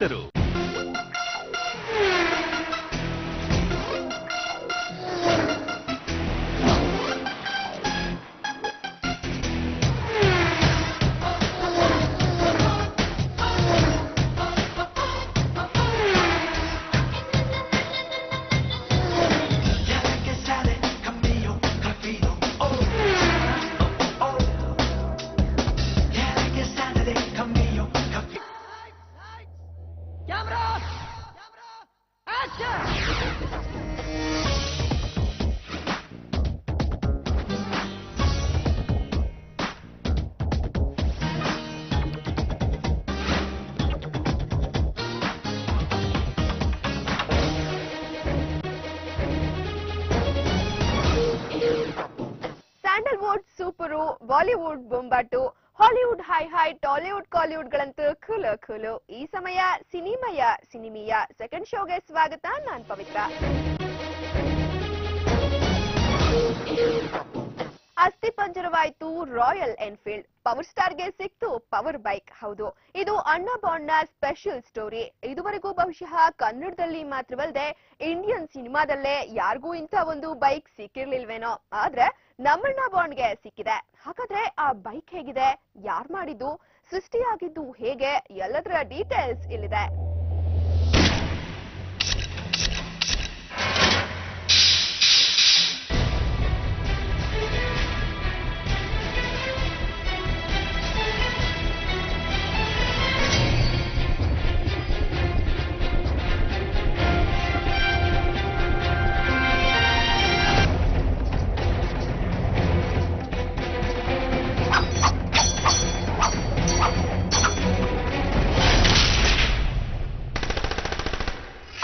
Sandalwood super, Bollywood ಬೊಂಬಾಟು, Hollywood ಹೈ Tollywood Kollywood ಗಳಂತೂ ಖುಲು. ಈ ಸಮಯ ಸಿನಿಮೀಯ ಸೆಕೆಂಡ್ ಶೋಗೆ ಸ್ವಾಗತ. ನಾನ್ ಪವಿತ್ರ. ಅಸ್ಥಿಪಂಜರವಾಯ್ತು ರಾಯಲ್ ಎನ್ಫೀಲ್ಡ್. ಪವರ್ ಸ್ಟಾರ್ಗೆ ಸಿಕ್ತು ಪವರ್ ಬೈಕ್. ಹೌದು, ಇದು ಅಣ್ಣಾ ಬಾಂಡ್ನ ಸ್ಪೆಷಲ್ ಸ್ಟೋರಿ. ಇದುವರೆಗೂ ಬಹುಶಃ ಕನ್ನಡದಲ್ಲಿ ಮಾತ್ರವಲ್ಲದೆ ಇಂಡಿಯನ್ ಸಿನಿಮಾದಲ್ಲೇ ಯಾರಿಗೂ ಇಂಥ ಒಂದು ಬೈಕ್ ಸಿಕ್ಕಿರ್ಲಿಲ್ವೇನೋ. ಆದ್ರೆ ನಮ್ಮಣ್ಣ ಬಾಂಡ್ಗೆ ಸಿಕ್ಕಿದೆ. ಹಾಗಾದ್ರೆ ಆ ಬೈಕ್ ಹೇಗಿದೆ, ಯಾರ್ ಮಾಡಿದ್ದು, ಸೃಷ್ಟಿಯಾಗಿದ್ದು ಹೇಗೆ, ಎಲ್ಲದರ ಡೀಟೇಲ್ಸ್ ಇಲ್ಲಿದೆ.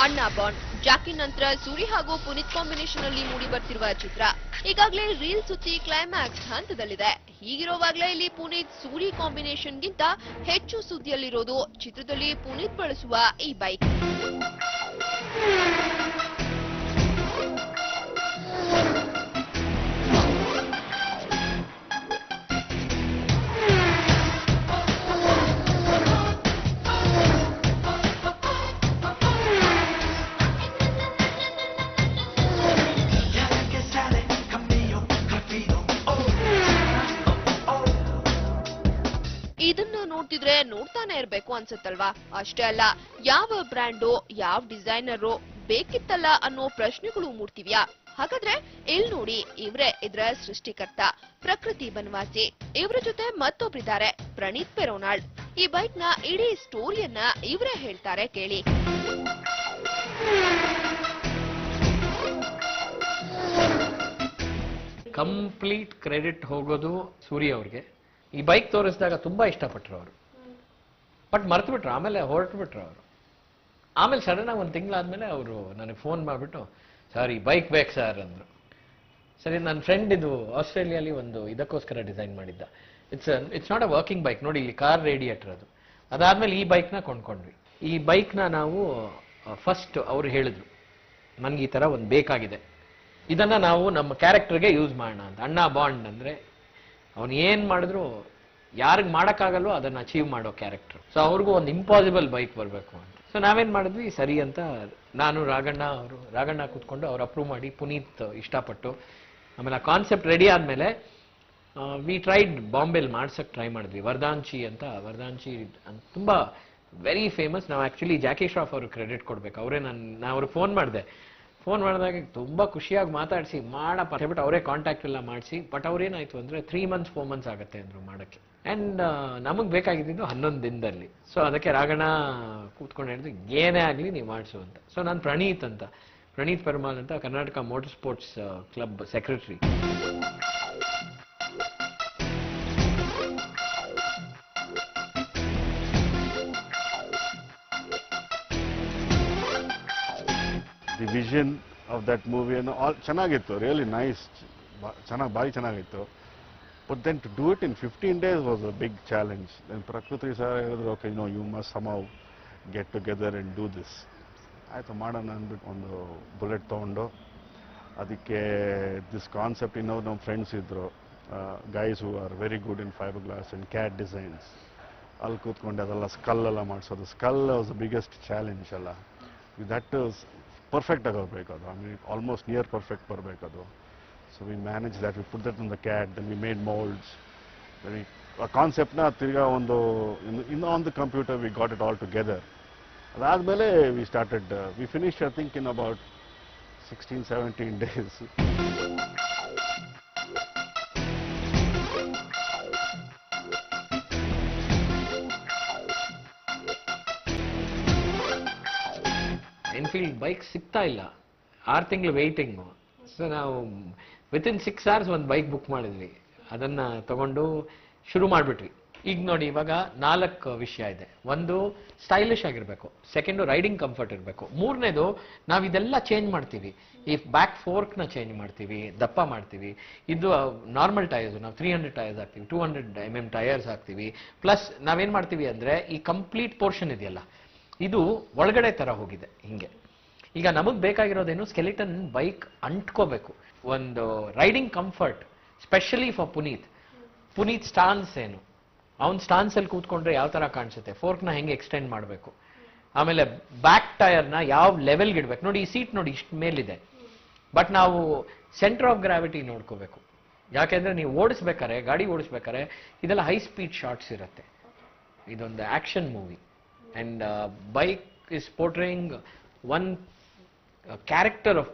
ಅಣ್ಣಾ ಬಾಂಡ್ ಜಾಕಿ ನಂತರ ಸೂರಿ ಹಾಗೂ ಪುನೀತ್ ಕಾಂಬಿನೇಷನ್ ಅಲ್ಲಿ ಮೂಡಿ ಬರ್ತಿರುವ ಚಿತ್ರ ಈಗಾಗಲೇ ರೀಲ್ ಸುತ್ತಿ ಕ್ಲೈಮ್ಯಾಕ್ಸ್ ಹಂತದಲ್ಲಿದೆ. ಹೀಗಿರುವಾಗಲೇ ಇಲ್ಲಿ ಪುನೀತ್ ಸೂರಿ ಕಾಂಬಿನೇಷನ್ ಗಿಂತ ಹೆಚ್ಚು ಸುದ್ದಿಯಲ್ಲಿರೋದು ಚಿತ್ರದಲ್ಲಿ ಪುನೀತ್ ಬಳಸುವ ಈ ಬೈಕ್. ಇದನ್ನ ನೋಡ್ತಿದ್ರೆ ನೋಡ್ತಾನೆ ಇರ್ಬೇಕು ಅನ್ಸುತ್ತಲ್ವಾ? ಅಷ್ಟೇ ಅಲ್ಲ, ಯಾವ ಬ್ರ್ಯಾಂಡು, ಯಾವ ಡಿಸೈನರು ಬೇಕಿತ್ತಲ್ಲ ಅನ್ನೋ ಪ್ರಶ್ನೆಗಳು ಮೂಡ್ತಿವ್ಯಾ? ಹಾಗಾದ್ರೆ ಇಲ್ಲಿ ನೋಡಿ, ಇವ್ರೇ ಇದ್ರ ಸೃಷ್ಟಿಕರ್ತ, ಪ್ರಕೃತಿ ಬನವಾಸಿ. ಇವರ ಜೊತೆ ಮತ್ತೊಬ್ರಿದ್ದಾರೆ, ಪ್ರಣೀತ್ ಪೆರೋನಾಳ್. ಈ ಬೈಕ್ ನ ಇಡೀ ಸ್ಟೋರಿಯನ್ನ ಇವರೇ ಹೇಳ್ತಾರೆ, ಕೇಳಿ. ಕಂಪ್ಲೀಟ್ ಕ್ರೆಡಿಟ್ ಹೋಗೋದು ಸೂರ್ಯ ಅವ್ರಿಗೆ. ಈ ಬೈಕ್ ತೋರಿಸಿದಾಗ ತುಂಬಾ ಇಷ್ಟಪಟ್ರು ಅವರು, ಬಟ್ ಮರ್ತು ಬಿಟ್ರು. ಆಮೇಲೆ ಹೊರಟು ಬಿಟ್ರು ಅವರು. ಆಮೇಲೆ ಸಡನ್ ಆಗಿ ಒಂದು ತಿಂಗಳಾದ್ಮೇಲೆ ಅವರು ನನಗೆ ಫೋನ್ ಮಾಡಿಬಿಟ್ಟು, ಸರ್ ಈ ಬೈಕ್ ಬೇಕು ಸರ್ ಅಂದ್ರು. ಸರಿ, ನನ್ನ ಫ್ರೆಂಡ್ ಇದು ಆಸ್ಟ್ರೇಲಿಯಾಲಿ ಒಂದು ಇದಕ್ಕೋಸ್ಕರ ಡಿಸೈನ್ ಮಾಡಿದ್ದ. It's not a working bike. ನೋಡಿ, ಇಲ್ಲಿ ಕಾರ್ ರೇಡಿಯೇಟರ್ ಅದು. ಅದಾದ್ಮೇಲೆ ಈ ಬೈಕ್ನ ಕೊಂಡ್ಕೊಂಡ್ವಿ. ಈ ಬೈಕ್ನ ನಾವು ಫಸ್ಟ್ ಅವ್ರು ಹೇಳಿದ್ರು, ನನಗೆ ಈ ಥರ ಒಂದು ಬೇಕಾಗಿದೆ, ಇದನ್ನ ನಾವು ನಮ್ಮ ಕ್ಯಾರೆಕ್ಟರ್ಗೆ ಯೂಸ್ ಮಾಡೋಣ ಅಂತ. ಅಣ್ಣಾ ಬಾಂಡ್ ಅಂದ್ರೆ ಅವನು ಏನ್ ಮಾಡಿದ್ರು ಯಾರಿಗೆ ಮಾಡೋಕ್ಕಾಗಲ್ವೋ ಅದನ್ನ ಅಚೀವ್ ಮಾಡೋ ಕ್ಯಾರೆಕ್ಟರ್. ಸೊ ಅವ್ರಿಗೂ ಒಂದು ಇಂಪಾಸಿಬಲ್ ಬೈಕ್ ಬರಬೇಕು ಅಂತ. ಸೊ ನಾವೇನ್ ಮಾಡಿದ್ವಿ, ಸರಿ ಅಂತ ನಾನು ರಾಘಣ್ಣ ಕೂತ್ಕೊಂಡು ಅವ್ರು ಅಪ್ರೂವ್ ಮಾಡಿ, ಪುನೀತ್ ಇಷ್ಟಪಟ್ಟು, ಆಮೇಲೆ ಆ ಕಾನ್ಸೆಪ್ಟ್ ರೆಡಿ ಆದ್ಮೇಲೆ ವಿ ಟ್ರೈಡ್ ಬಾಂಬೆಲ್ ಮಾಡ್ಸಕ್ ಟ್ರೈ ಮಾಡಿದ್ವಿ. ವರ್ದಾಂಚಿ ತುಂಬಾ ವೆರಿ ಫೇಮಸ್. ನಾವು ಆಕ್ಚುಲಿ ಜಾಕಿ ಶ್ರಾಫ್ ಅವ್ರಿಗೆ ಕ್ರೆಡಿಟ್ ಕೊಡ್ಬೇಕು. ಅವರೇ ನಾನು ಅವ್ರಿಗೆ ಫೋನ್ ಮಾಡಿದಾಗ ತುಂಬಾ ಖುಷಿಯಾಗಿ ಮಾತಾಡಿಸಿ ಮಾಡಪ್ಪ ಹೇಳ್ಬಿಟ್ಟು ಅವರೇ ಕಾಂಟ್ಯಾಕ್ಟ್ ಎಲ್ಲ ಮಾಡಿಸಿ. ಬಟ್ ಅವ್ರೇನಾಯ್ತು ಅಂದ್ರೆ 3 months 4 months ಆಗುತ್ತೆ ಅಂದ್ರು ಮಾಡಕ್ಕೆ. ಅಂಡ್ ನಮಗ್ ಬೇಕಾಗಿದ್ದು 11 ದಿನದಲ್ಲಿ. ಸೊ ಅದಕ್ಕೆ ರಾಘಣ್ಣ ಕೂತ್ಕೊಂಡು ಹೇಳಿದ್ರು, ಏನೇ ಆಗ್ಲಿ ನೀವು ಮಾಡಿಸು ಅಂತ. ಸೊ ನಾನು ಪ್ರಣೀತ್ ಪೆರುಮಾಳ್ ಅಂತ, Karnataka motor sports club secretary. The vision of that movie and all ಚೆನ್ನಾಗಿತ್ತು, really nice, ಭಾರಿ ಚೆನ್ನಾಗಿತ್ತು. But then to do it in 15 days was a big challenge. Then Prakriti sir ಹೇಳಿದ್ರು, okay, you must somehow get together and do this. ಆಯ್ತು ಮಾಡೋಣ ಅಂದ್ಬಿಟ್ಟು ಒಂದು bullet ತೊಗೊಂಡು ಅದಕ್ಕೆ ದಿಸ್ ಕಾನ್ಸೆಪ್ಟ್. ಇನ್ನೊಂದು ನಮ್ಮ ಫ್ರೆಂಡ್ಸ್ ಇದ್ರು, guys who are very good in fibre glass and CAD designs. ಅಲ್ಲಿ ಕೂತ್ಕೊಂಡು ಅದೆಲ್ಲ ಸ್ಕಲ್ ಎಲ್ಲ ಮಾಡಿಸೋದು. Skull was the biggest challenge ಅಲ್ಲ. ದಟ್ ಪರ್ಫೆಕ್ಟ್ ಆಗೋಗ್ಬೇಕು ಅದು. I mean almost near perfect ಬರಬೇಕು ಅದು. So we manage that, we put that in the CAD, then we made moulds. ಆ ಕಾನ್ಸೆಪ್ಟ್ನ ತಿರ್ಗಾ ಇನ್ನು on the computer we got it all together. ಅದಾದಮೇಲೆ we finish I think in about 16-17 days. Enfield bike ಸಿಗ್ತಾ ಇಲ್ಲ, 6 ತಿಂಗಳು waiting. So ನಾವು within 6 hours ಒಂದು ಬೈಕ್ ಬುಕ್ ಮಾಡಿದ್ವಿ, ಅದನ್ನ ತಗೊಂಡು ಶುರು ಮಾಡಿಬಿಟ್ವಿ. ಈಗ ನೋಡಿ, ಇವಾಗ 4 ವಿಷಯ ಇದೆ. ಒಂದು, ಸ್ಟೈಲಿಶ್ ಆಗಿರಬೇಕು. ಸೆಕೆಂಡು, ರೈಡಿಂಗ್ ಕಂಫರ್ಟ್ ಇರಬೇಕು. ಮೂರನೇದು, ನಾವು ಇದೆಲ್ಲ ಚೇಂಜ್ ಮಾಡ್ತೀವಿ. ಈ ಬ್ಯಾಕ್ ಫೋರ್ಕ್ನ ಚೇಂಜ್ ಮಾಡ್ತೀವಿ, ದಪ್ಪ ಮಾಡ್ತೀವಿ. ಇದು ನಾರ್ಮಲ್ ಟೈರ್ಸ್, ನಾವು 300 ಟೈರ್ಸ್ ಹಾಕ್ತೀವಿ, 200 mm ಟೈರ್ಸ್ ಹಾಕ್ತೀವಿ. ಪ್ಲಸ್ ನಾವೇನ್ ಮಾಡ್ತೀವಿ ಅಂದ್ರೆ, ಈ ಕಂಪ್ಲೀಟ್ ಪೋರ್ಷನ್ ಇದೆಯಲ್ಲ, ಇದು ಒಳಗಡೆ ತರ ಹೋಗಿದೆ ಹಿಂಗೆ. ಈಗ ನಮಗ್ ಬೇಕಾಗಿರೋದೇನು, ಸ್ಕೆಲಿಟನ್ ಬೈಕ್ ಅಂಟ್ಕೋಬೇಕು. ಒಂದು riding comfort, specially for Puneeth stance ಏನು, ಅವ್ನ್ ಸ್ಟಾನ್ಸ್ ಅಲ್ಲಿ ಕೂತ್ಕೊಂಡ್ರೆ ಯಾವ ತರ ಕಾಣಿಸುತ್ತೆ, ಫೋರ್ಕ್ನ ಹೆಂಗೆ ಎಕ್ಸ್ಟೆಂಡ್ ಮಾಡಬೇಕು, ಆಮೇಲೆ ಬ್ಯಾಕ್ ಟೈರ್ನ ಯಾವ ಲೆವೆಲ್ಗೆ ಇಡ್ಬೇಕು. ನೋಡಿ, ಈ ಸೀಟ್ ನೋಡಿ ಇಷ್ಟು ಮೇಲಿದೆ, ಬಟ್ ನಾವು ಸೆಂಟರ್ ಆಫ್ ಗ್ರಾವಿಟಿ ನೋಡ್ಕೋಬೇಕು. ಯಾಕೆಂದ್ರೆ ನೀವು ಗಾಡಿ ಓಡಿಸ್ಬೇಕಾರೆ ಇದೆಲ್ಲ ಹೈ ಸ್ಪೀಡ್ ಶಾಟ್ಸ್ ಇರುತ್ತೆ. ಇದೊಂದು action movie, and bike is portraying one character of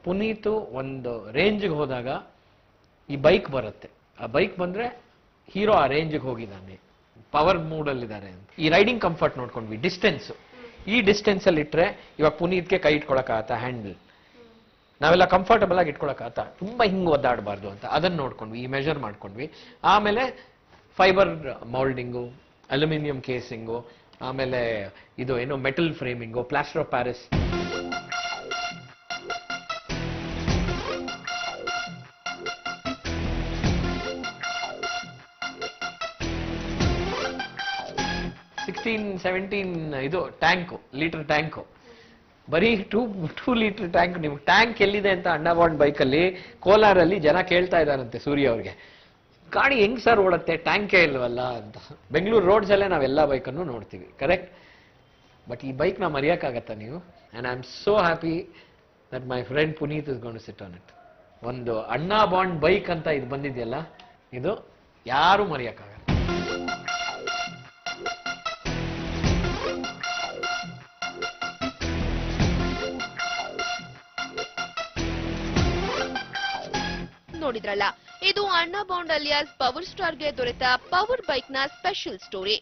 Puneeth ಒಂದು ರೇಂಜ್ಗೆ ಹೋದಾಗ ಈ ಬೈಕ್ ಬರುತ್ತೆ. ಆ ಬೈಕ್ ಬಂದ್ರೆ ಹೀರೋ ಆ ರೇಂಜ್ಗೆ ಹೋಗಿದ್ದಾನೆ, ಪವರ್ ಮೂಡಲ್ಲಿದ್ದಾರೆ ಅಂತ. ಈ ರೈಡಿಂಗ್ ಕಂಫರ್ಟ್ ನೋಡ್ಕೊಂಡ್ವಿ. ಈ ಡಿಸ್ಟೆನ್ಸ್ ಅಲ್ಲಿ ಇಟ್ರೆ ಇವಾಗ ಪುನೀತ್ಗೆ ಕೈ ಇಟ್ಕೊಳಕಾಗತ್ತಾ, ಹ್ಯಾಂಡಲ್ ನಾವೆಲ್ಲ ಕಂಫರ್ಟಬಲ್ ಆಗಿ ಇಟ್ಕೊಳಕಾಗತ್ತಾ, ತುಂಬಾ ಹಿಂಗ್ ಒದ್ದಾಡಬಾರ್ದು ಅಂತ ಅದನ್ನ ನೋಡ್ಕೊಂಡ್ವಿ, ಈ ಮೆಜರ್ ಮಾಡ್ಕೊಂಡ್ವಿ. ಆಮೇಲೆ ಫೈಬರ್ ಮೌಲ್ಡಿಂಗು, ಅಲ್ಯೂಮಿನಿಯಂ ಕೇಸಿಂಗು, ಆಮೇಲೆ ಇದು ಏನೋ metal framing, plaster of Paris. ಇದು ಟ್ಯಾಂಕು, ಲೀಟರ್ ಟ್ಯಾಂಕು, ಬರೀ 2 ಲೀಟರ್ ಟ್ಯಾಂಕ್. ನೀವು ಟ್ಯಾಂಕ್ ಎಲ್ಲಿದೆ ಅಂತ ಅಂಡಾಬಾಂಡ್ ಬೈಕಲ್ಲಿ ಕೋಲಾರಲ್ಲಿ ಜನ ಕೇಳ್ತಾ ಇದ್ದಾರಂತೆ ಸೂರ್ಯ ಅವ್ರಿಗೆ, ಗಾಡಿ ಹೆಂಗ್ ಸರ್ ಓಡತ್ತೆ, ಟ್ಯಾಂಕೇ ಇಲ್ವಲ್ಲ ಅಂತ. ಬೆಂಗಳೂರು ರೋಡ್ಸ್ ಅಲ್ಲೇ ನಾವೆಲ್ಲ ಬೈಕನ್ನು ನೋಡ್ತೀವಿ, ಕರೆಕ್ಟ್. ಬಟ್ ಈ ಬೈಕ್ ನಾ ಮರೆಯಕ್ಕಾಗತ್ತಾ ನೀವು? And I am so happy that my friend Puneeth is gone to sit on it. ಒಂದು ಅಣ್ಣಾ ಬಾಂಡ್ ಬೈಕ್ ಅಂತ ಇದು ಬಂದಿದೆಯಲ್ಲ, ಇದು ಯಾರು ಮರೆಯಕ್ಕಾಗಲ್ಲ. ನೋಡಿದ್ರಲ್ಲ, ಇದು ಅಣ್ಣಾ ಬಾಂಡ್ ಅಲಿಯಾಸ್ ಪವರ್ ಸ್ಟಾರ್ಗೆ ದೊರೆತ ಪವರ್ ಬೈಕ್ ನ ಸ್ಪೆಷಲ್ ಸ್ಟೋರಿ.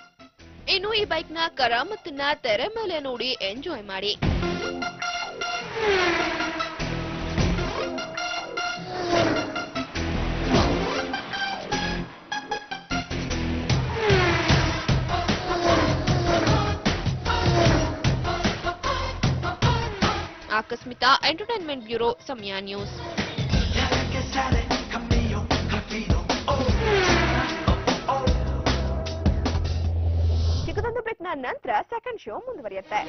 ಇನ್ನು ಈ ಬೈಕ್ ನ ಕರಾಮತ್ತನ್ನ ತೆರೆ ಮೇಲೆ ನೋಡಿ ಎಂಜಾಯ್ ಮಾಡಿ. ಆಕಸ್ಮಿತಾ, ಎಂಟರ್ಟೈನ್ಮೆಂಟ್ ಬ್ಯೂರೋ, ಸಮಯ ನ್ಯೂಸ್. ಚಿಕ್ಕದೊಂದು ಬ್ರೇಕ್ನ ನಂತರ ಸೆಕೆಂಡ್ ಶೋ ಮುಂದುವರಿಯುತ್ತೆ.